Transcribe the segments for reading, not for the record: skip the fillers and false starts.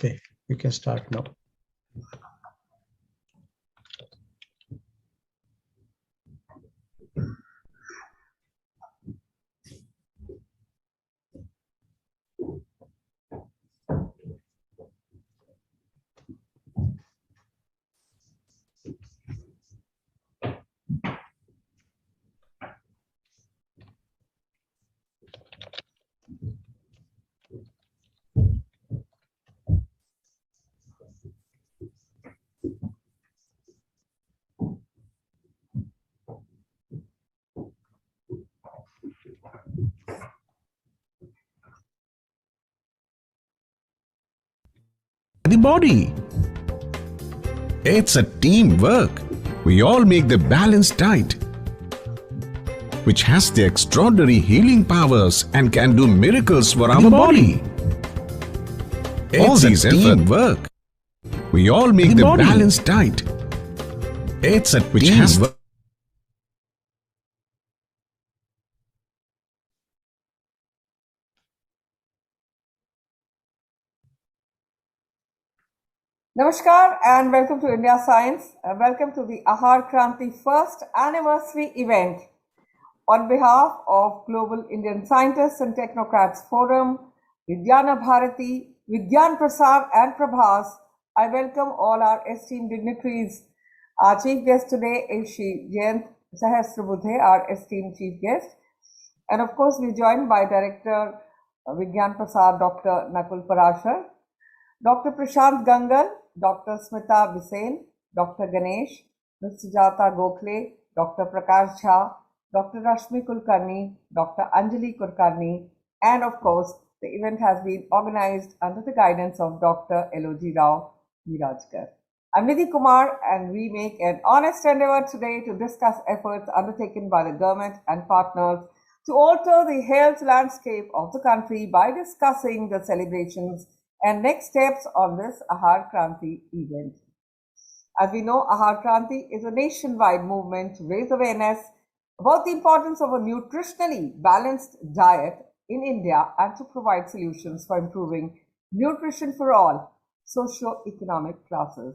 Okay, you can start now. The body. It's a teamwork. We all make the balanced diet, which has the extraordinary healing powers and can do miracles for our body. It's a teamwork. We all make the balanced diet. It's a which has Namaskar and welcome to India Science. Welcome to the Aahaar Kranti first anniversary event. On behalf of Global Indian Scientists and Technocrats Forum, Vidyana Bharati, Vigyan Prasad and Prabhas, I welcome all our esteemed dignitaries. Our chief guest today is Shri Jayant Sahasrabudhe, our esteemed chief guest. And of course, we're joined by Director Vigyan Prasad, Dr. Nakul Parashar, Dr. Prashant Gangal, Dr. Smita Bisen, Dr. Ganesh, Ms. Sujata Gokhale, Dr. Prakash Jha, Dr. Rashmi Kulkarni, Dr. Anjali Kulkarni, and of course, the event has been organized under the guidance of Dr. Yelloji-Rao, Mirajkar. I'm Nidhi Kumar, and we make an honest endeavor today to discuss efforts undertaken by the government and partners to alter the health landscape of the country by discussing the celebrations and next steps on this Aahaar Kranti event. As we know, Aahaar Kranti is a nationwide movement to raise awareness about the importance of a nutritionally balanced diet in India and to provide solutions for improving nutrition for all socio-economic classes.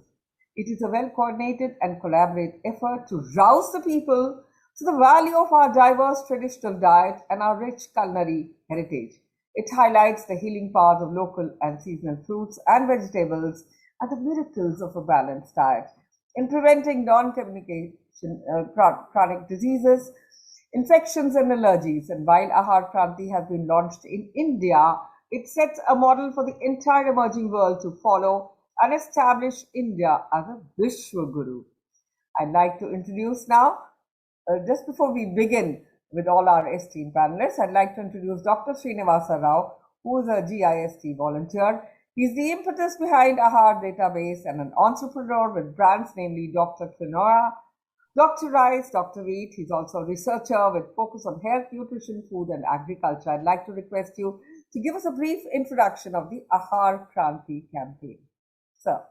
It is a well-coordinated and collaborative effort to rouse the people to the value of our diverse traditional diet and our rich culinary heritage. It highlights the healing powers of local and seasonal fruits and vegetables and the miracles of a balanced diet in preventing non-communication chronic diseases, infections and allergies. And while Aahaar Kranti has been launched in India, it sets a model for the entire emerging world to follow and establish India as a Vishwa Guru. I'd like to introduce now, just before we begin with all our esteemed panelists, I'd like to introduce Dr. Srinivasa Rao, who is a GIST volunteer. He's the impetus behind Aahaar database and an entrepreneur with brands namely Dr. Quinoa, Dr. Rice, Dr. Wheat. He's also a researcher with focus on health, nutrition, food and agriculture. I'd like to request you to give us a brief introduction of the Aahaar Kranti campaign. Sir.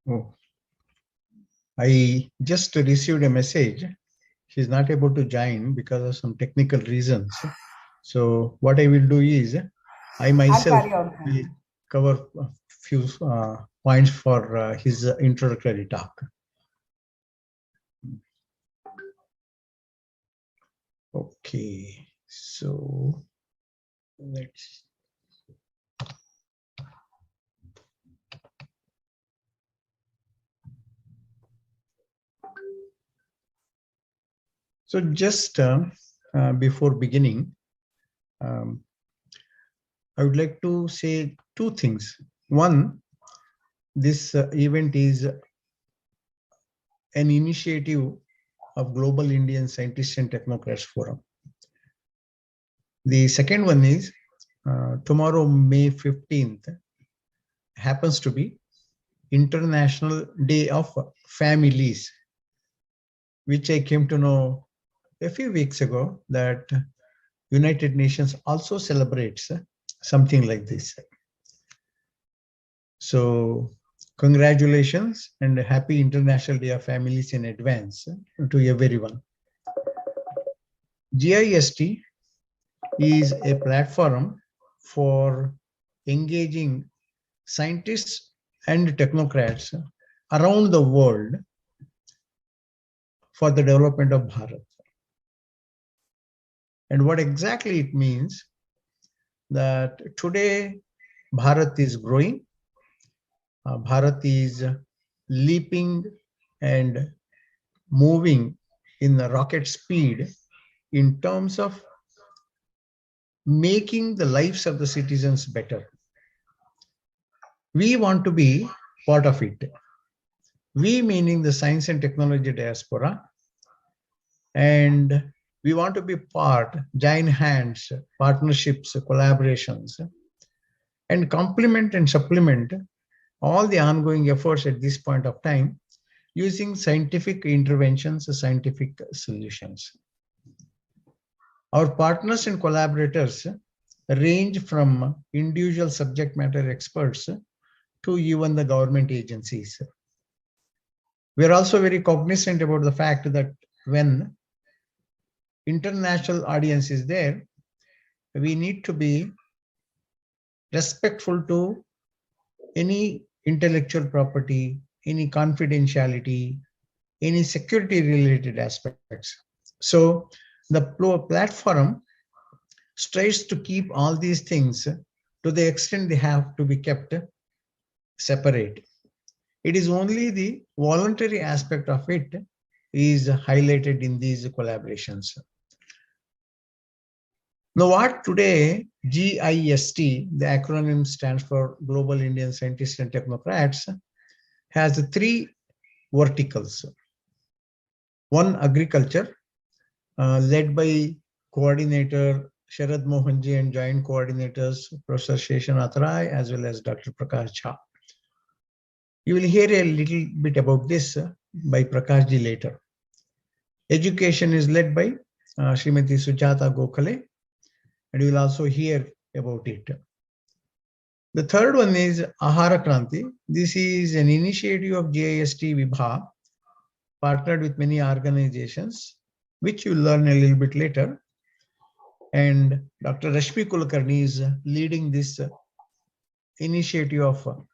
Oh, I just received a message. She's not able to join because of some technical reasons. So what I will do is, I myself will cover a few points for his introductory talk. Okay, so let's. So just before beginning, I would like to say two things. One, this event is an initiative of Global Indian Scientists and Technocrats Forum. The second one is tomorrow, May 15th, happens to be International Day of Families, which I came to know a few weeks ago that United Nations also celebrates something like this. So Congratulations and happy International Day of Families in advance to everyone. GIST is a platform for engaging scientists and technocrats around the world for the development of Bharat. And what exactly it means that today Bharat is growing, Bharat is leaping and moving in the rocket speed in terms of making the lives of the citizens better. We want to be part of it. We meaning the science and technology diaspora, and we want to be part, join hands, partnerships, collaborations, and complement and supplement all the ongoing efforts at this point of time using scientific interventions, scientific solutions. Our partners and collaborators range from individual subject matter experts to even the government agencies. We are also very cognizant about the fact that when international audience is there, we need to be respectful to any intellectual property, any confidentiality, any security related aspects. So the platform strives to keep all these things to the extent they have to be kept separate. It is only the voluntary aspect of it is highlighted in these collaborations. Now what today GIST, the acronym stands for Global Indian Scientists and Technocrats, has three verticals. One, agriculture, led by coordinator Sharad Mohanji and joint coordinators Professor Sheshan Atrai as well as Dr. Prakash Jha. You will hear a little bit about this by Prakash ji later. Education is led by Srimati Sujata Gokhale, and you will also hear about it. The third one is Aahaar Kranti. This is an initiative of GIST Vibha, partnered with many organizations, which you'll learn a little bit later. And Dr. Rashmi Kulkarni is leading this initiative of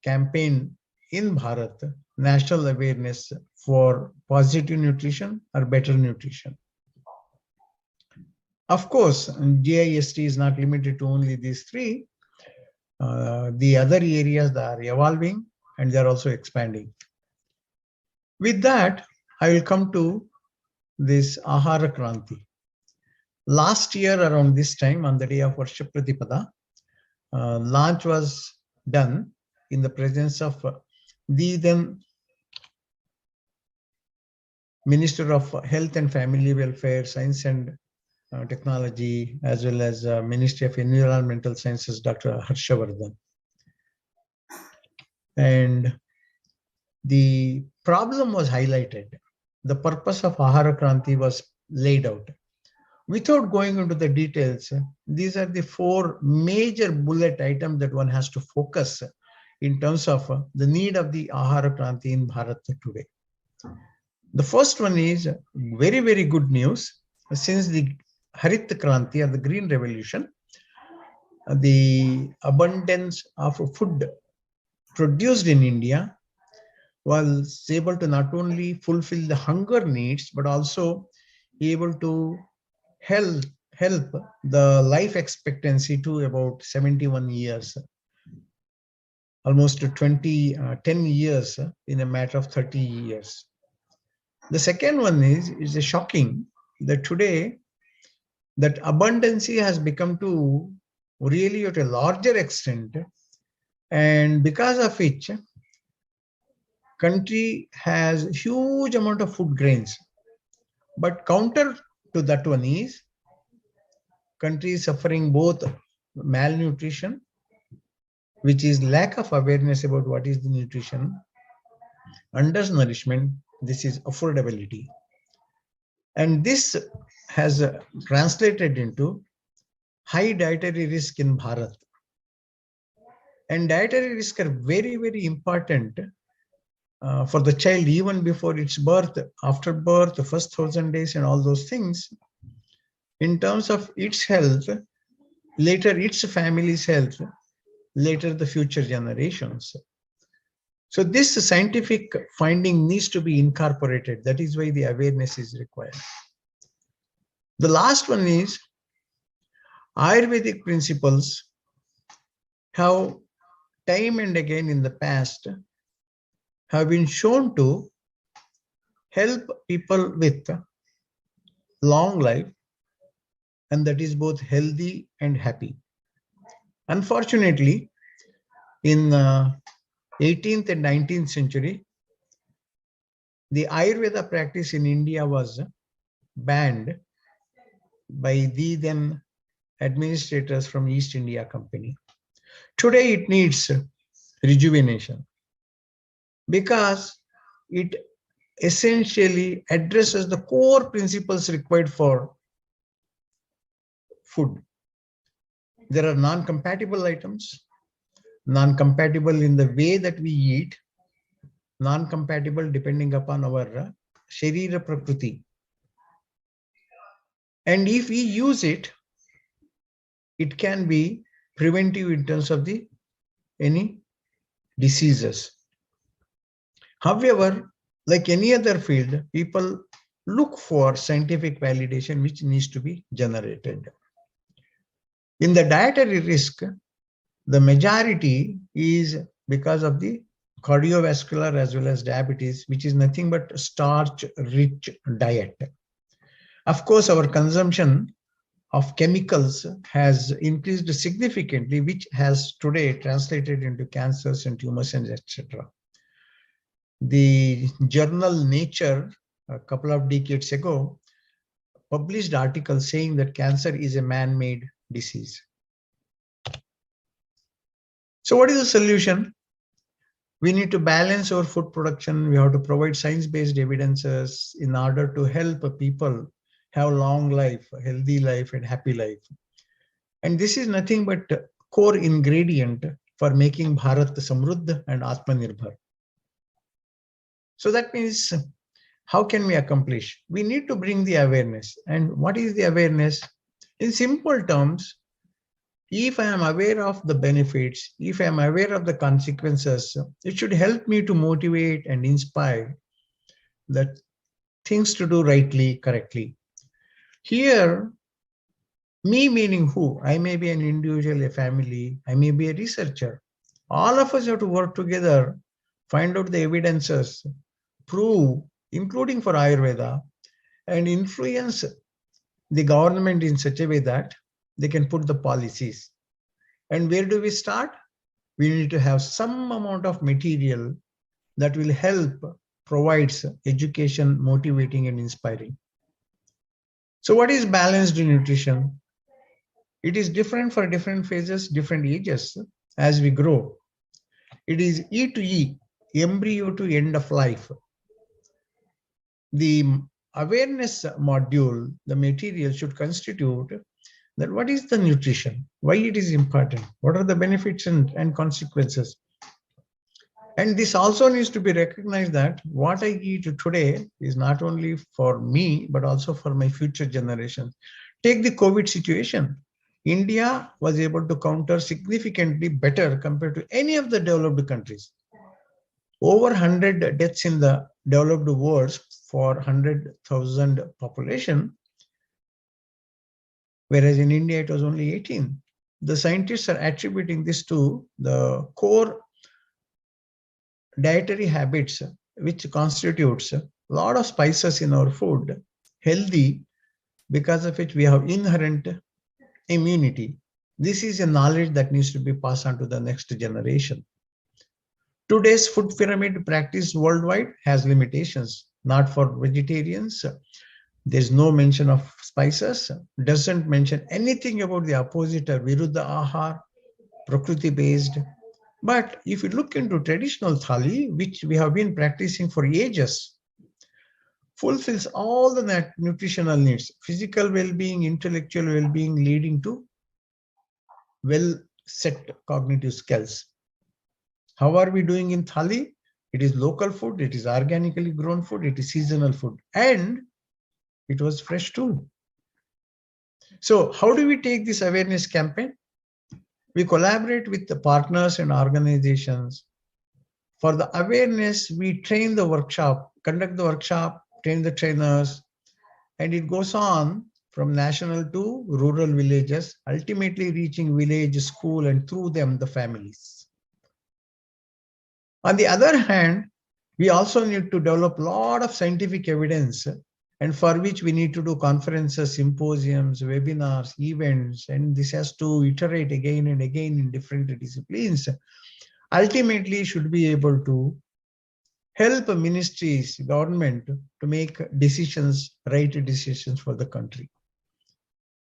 campaign in Bharat, national awareness for positive nutrition or better nutrition. Of course, GIST is not limited to only these three. The other areas that are evolving and they're also expanding. With that, I will come to this Aahaar Kranti. Last year around this time, on the day of Varsha Pratipada, launch was done in the presence of the then Minister of Health and Family Welfare, Science and Technology, as well as Ministry of Environmental Sciences, Dr. Harshavardhan. And the problem was highlighted. The purpose of Aahaar Kranti was laid out. Without going into the details, these are the four major bullet items that one has to focus in terms of the need of the Aahaar Kranti in Bharat today. The first one is very, very good news. Since the Harit Kranti or the Green Revolution, the abundance of food produced in India was able to not only fulfill the hunger needs, but also able to help the life expectancy to about 71 years, almost 10 years in a matter of 30 years. The second one is shocking that today that abundancy has become to really at a larger extent, and because of which country has huge amount of food grains. But counter to that one is country is suffering both malnutrition, which is lack of awareness about what is the nutrition, undernourishment, this is affordability. And this has translated into high dietary risk in Bharat. And dietary risks are very, very important for the child, even before its birth, after birth, the first 1,000 days and all those things, in terms of its health, later its family's health, later the future generations. So this scientific finding needs to be incorporated. That is why the awareness is required. The last one is Ayurvedic principles have time and again in the past have been shown to help people with long life, and that is both healthy and happy. Unfortunately, in 18th and 19th century, the Ayurveda practice in India was banned by the then administrators from East India Company. Today it needs rejuvenation because it essentially addresses the core principles required for food. There are non-compatible items, non-compatible in the way that we eat, non-compatible depending upon our Sharira Prakriti. And if we use it, it can be preventive in terms of the any diseases. However, like any other field, people look for scientific validation which needs to be generated. In the dietary risk, the majority is because of the cardiovascular as well as diabetes, which is nothing but starch-rich diet. Of course, our consumption of chemicals has increased significantly, which has today translated into cancers and tumors and etc. The journal Nature, a couple of decades ago, published articles saying that cancer is a man-made disease. So what is the solution? We need to balance our food production. We have to provide science-based evidences in order to help people have long life, healthy life, and happy life. And this is nothing but core ingredient for making Bharat Samruddha and Atmanirbhar. So that means, how can we accomplish? We need to bring the awareness. And what is the awareness? In simple terms, if I am aware of the benefits, if I am aware of the consequences, it should help me to motivate and inspire the things to do rightly, correctly. Here, me meaning who? I may be an individual, a family, I may be a researcher. All of us have to work together, find out the evidences, prove, including for Ayurveda, and influence the government in such a way that they can put the policies. And where do we start? We need to have some amount of material that will help provides education, motivating and inspiring. So what is balanced nutrition? It is different for different phases, different ages as we grow. It is E to E, embryo to end of life. The awareness module, the material should constitute that what is the nutrition, why it is important, what are the benefits and consequences. And this also needs to be recognized that what I eat today is not only for me, but also for my future generations. Take the COVID situation. India was able to counter significantly better compared to any of the developed countries. Over 100 deaths in the developed world for 100,000 population, whereas in India it was only 18. The scientists are attributing this to the core dietary habits, which constitutes a lot of spices in our food, healthy, because of which we have inherent immunity. This is a knowledge that needs to be passed on to the next generation. Today's food pyramid practice worldwide has limitations, not for vegetarians. There's no mention of spices, doesn't mention anything about the opposite or Viruddha Aahaar, Prakriti-based. But if you look into traditional thali, which we have been practicing for ages, fulfills all the nutritional needs, physical well-being, intellectual well-being, leading to well-set cognitive skills. How are we doing in thali? It is local food, it is organically grown food, it is seasonal food, and it was fresh too. So how do we take this awareness campaign? We collaborate with the partners and organizations. For the awareness, we train the workshop, conduct the workshop, train the trainers, and it goes on from national to rural villages, ultimately reaching village, school, and through them, the families. On the other hand, we also need to develop a lot of scientific evidence, and for which we need to do conferences, symposiums, webinars, events, and this has to iterate again and again in different disciplines. Ultimately, should be able to help ministries, government to make decisions, right decisions for the country.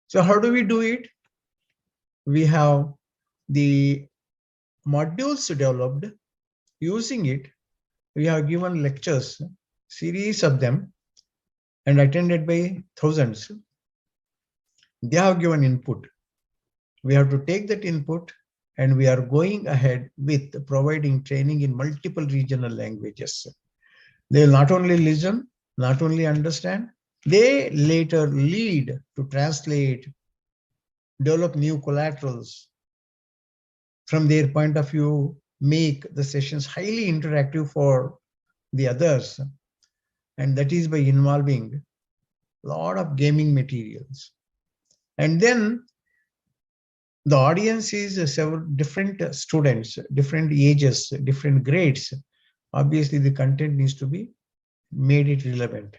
So how do we do it? We have the modules developed. Using it, we have given lectures, series of them, and attended by thousands. They have given input. We have to take that input, and we are going ahead with providing training in multiple regional languages. They will not only listen, not only understand, they later lead to translate, develop new collaterals. From their point of view, make the sessions highly interactive for the others. And that is by involving a lot of gaming materials. And then the audience is several different students, different ages, different grades. Obviously, the content needs to be made it relevant.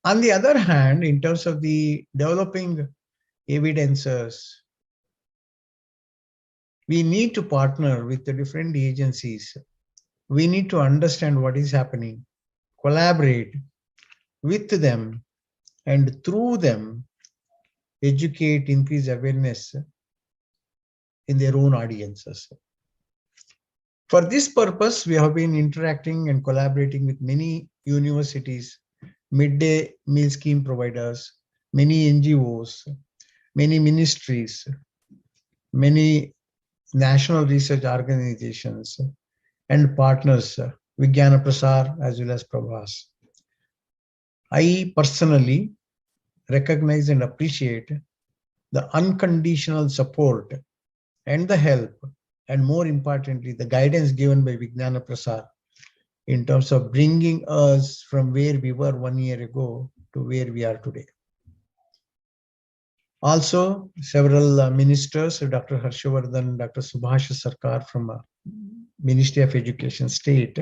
On the other hand, in terms of the developing evidences, we need to partner with the different agencies. We need to understand what is happening, collaborate with them, and through them, educate, increase awareness in their own audiences. For this purpose, we have been interacting and collaborating with many universities, midday meal scheme providers, many NGOs, many ministries, many national research organizations, and partners, Vijnana Prasar as well as Prabhas. I personally recognize and appreciate the unconditional support and the help, and more importantly, the guidance given by Vijnana Prasar in terms of bringing us from where we were 1 year ago to where we are today. Also, several ministers, Dr. Harshavardhan, Dr. Subhash Sarkar from Ministry of Education State,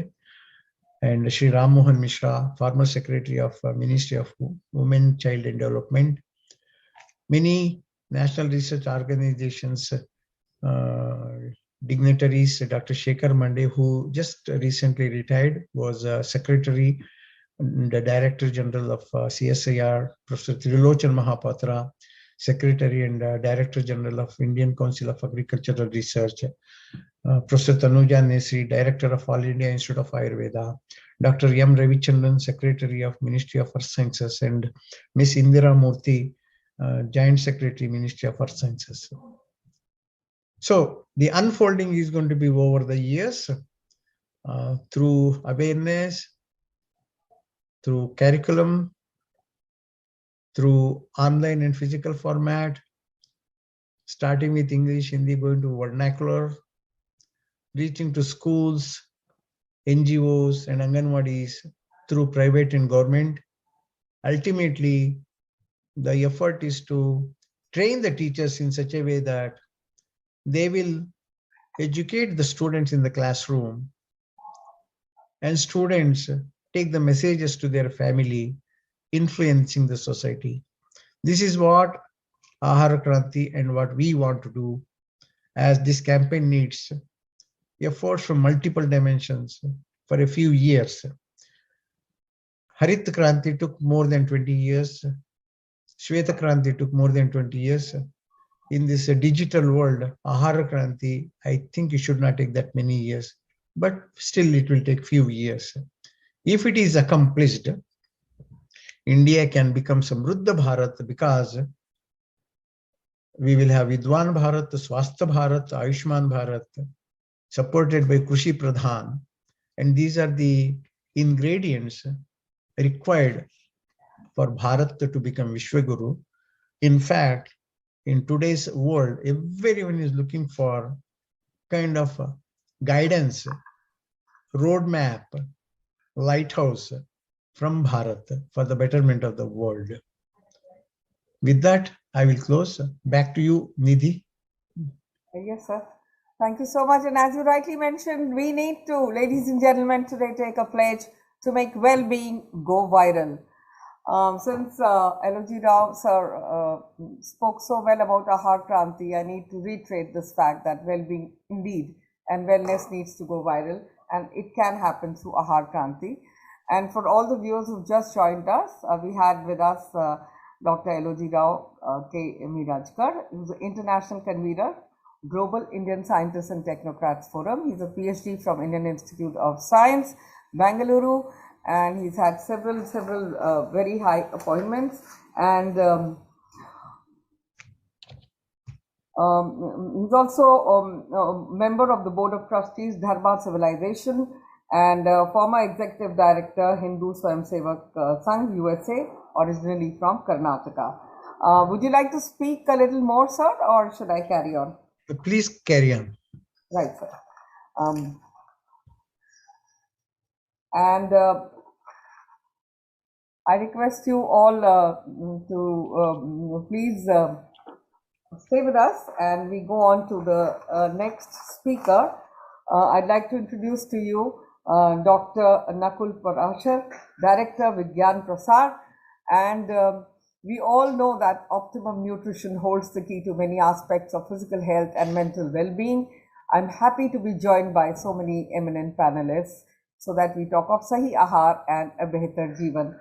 and Shri Ram Mohan Mishra, former Secretary of Ministry of Women, Child and Development. Many national research organizations, dignitaries, Dr. Shekhar Mande, who just recently retired, was Secretary, the Director General of CSIR, Professor Trilochan Mahapatra, Secretary and Director General of Indian Council of Agricultural Research, Professor Tanuja Nesri, Director of All India Institute of Ayurveda, Dr. M. Ravichandran, Secretary of Ministry of Earth Sciences, and Ms. Indira Murthy, Joint Secretary, Ministry of Earth Sciences. So the unfolding is going to be over the years through awareness, through curriculum, through online and physical format, starting with English, Hindi, going to vernacular, reaching to schools, NGOs and Anganwadis, through private and government. Ultimately, the effort is to train the teachers in such a way that they will educate the students in the classroom, and students take the messages to their family, influencing the society. This is what Aahaar Kranti and what we want to do, as this campaign needs efforts from multiple dimensions for a few years. Harit Kranti took more than 20 years. Shweta Kranti took more than 20 years. In this digital world, Aahaar Kranti, I think it should not take that many years, but still it will take few years. If it is accomplished, India can become Samruddha Bharat, because we will have Vidwan Bharat, Swastha Bharat, Ayushman Bharat, supported by Krushi Pradhan. And these are the ingredients required for Bharat to become Vishwaguru. In fact, in today's world, everyone is looking for kind of guidance, roadmap, lighthouse from Bharat for the betterment of the world. With that, I will close. Back to you, Nidhi. Yes, sir. Thank you so much. And as you rightly mentioned, we need to, ladies and gentlemen, today take a pledge to make well-being go viral. Since Yelloji-Rao sir spoke so well about Aahaar Kranti, I need to reiterate this fact that well-being indeed and wellness needs to go viral, and it can happen through Aahaar Kranti. And for all the viewers who've just joined us, we had with us Dr. Yelloji-Rao K. Mirajkar, who's the international convener, Global Indian Scientists and Technocrats Forum. He's a PhD from Indian Institute of Science, Bangalore, and he's had several very high appointments. And he's also a member of the Board of Trustees, Dharma Civilization, and former Executive Director, Hindu Swayamsevak Sangh, USA, originally from Karnataka. Would you like to speak a little more, sir, or should I carry on? Please carry on. Right, sir. I request you all to please stay with us, and we go on to the next speaker. I'd like to introduce to you Dr. Nakul Parashar, Director, Vigyan Prasar, and we all know that optimum nutrition holds the key to many aspects of physical health and mental well-being. I'm happy to be joined by so many eminent panelists so that we talk of Sahi Aahar and a Behtar Jeevan.